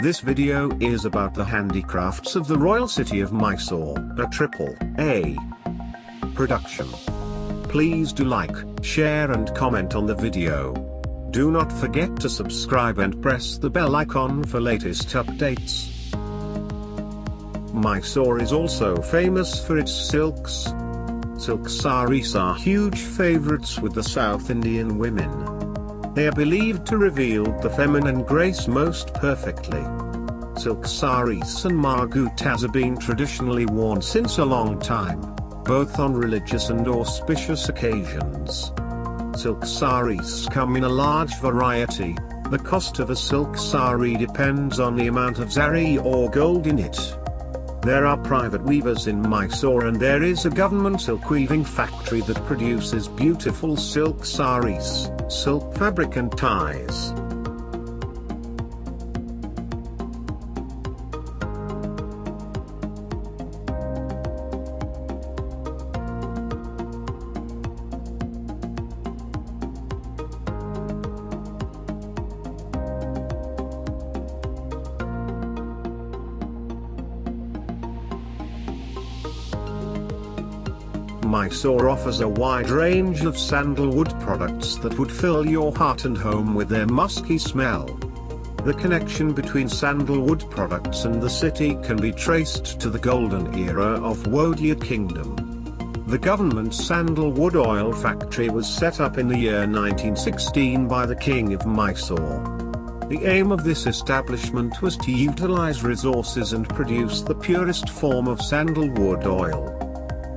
This video is about the handicrafts of the royal city of Mysore, a AAA production. Please do like, share and comment on the video. Do not forget to subscribe and press the bell icon for latest updates. Mysore is also famous for its silks. Silk sarees are huge favorites with the South Indian women. They are believed to reveal the feminine grace most perfectly. Silk sarees and Magutas have been traditionally worn since a long time, both on religious and auspicious occasions. Silk sarees come in a large variety. The cost of a silk saree depends on the amount of zari or gold in it. There are private weavers in Mysore and there is a government silk weaving factory that produces beautiful silk sarees, silk fabric and ties. Mysore offers a wide range of sandalwood products that would fill your heart and home with their musky smell. The connection between sandalwood products and the city can be traced to the golden era of Vodya Kingdom. The government sandalwood oil factory was set up in the year 1916 by the King of Mysore. The aim of this establishment was to utilize resources and produce the purest form of sandalwood oil.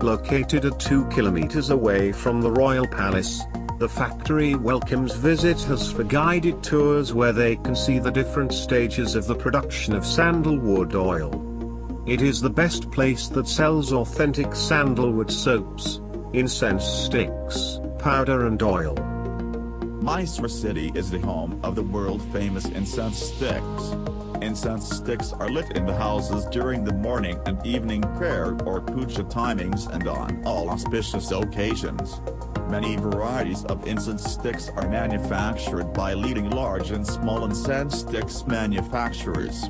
Located at 2 kilometers away from the royal palace, the factory welcomes visitors for guided tours where they can see the different stages of the production of sandalwood oil. It is the best place that sells authentic sandalwood soaps, incense sticks, powder and oil. Mysore city is the home of the world-famous incense sticks. Incense sticks are lit in the houses during the morning and evening prayer or pooja timings and on all auspicious occasions. Many varieties of incense sticks are manufactured by leading large and small incense sticks manufacturers.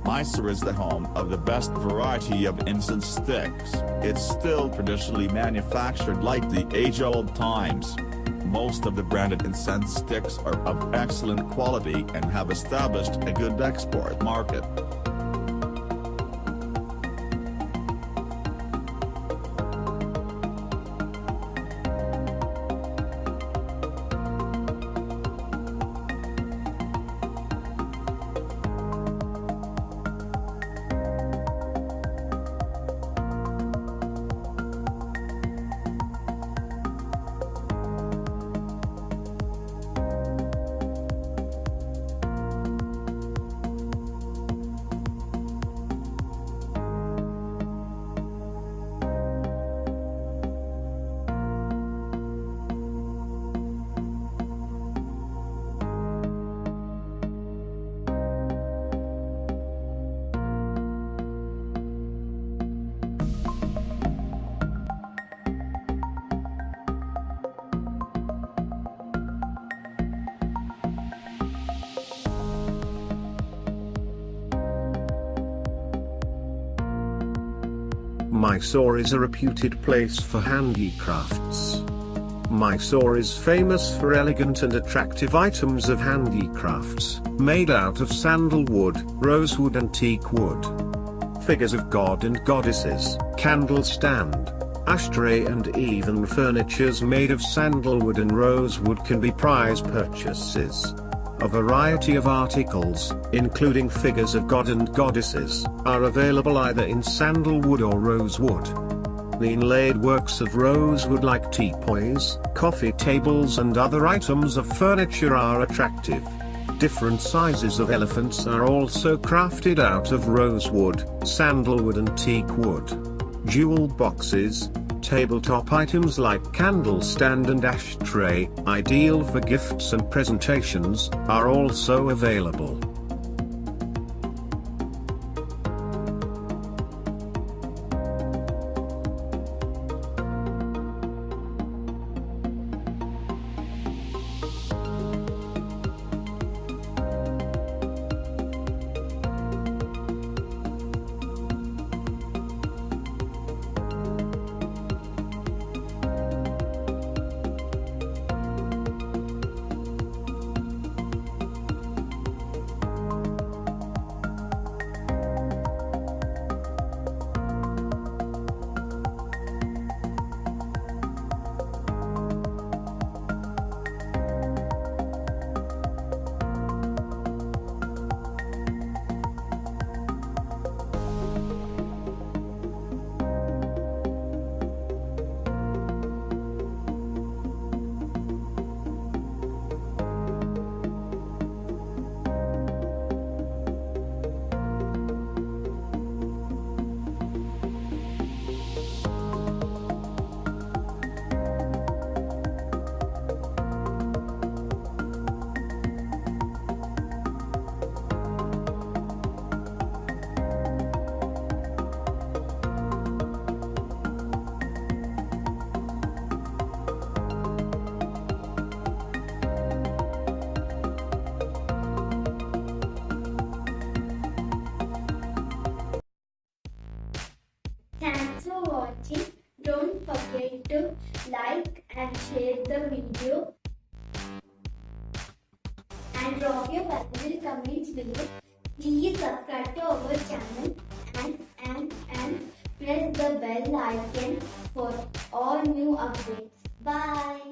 Mysore is the home of the best variety of incense sticks. It's still traditionally manufactured like the age-old times. Most of the branded incense sticks are of excellent quality and have established a good export market. Mysore is a reputed place for handicrafts. Mysore is famous for elegant and attractive items of handicrafts, made out of sandalwood, rosewood and teak wood. Figures of god and goddesses, candle stand, ashtray and even furnitures made of sandalwood and rosewood can be prize purchases. A variety of articles, including figures of god and goddesses, are available either in sandalwood or rosewood. The inlaid works of rosewood like teapoys, coffee tables and other items of furniture are attractive. Different sizes of elephants are also crafted out of rosewood, sandalwood and teak wood. Jewel boxes, tabletop items like candle stand and ashtray, ideal for gifts and presentations, are also available. to like and share the video and drop your valuable comments below. Please subscribe to our channel and press the bell icon for all new updates. Bye.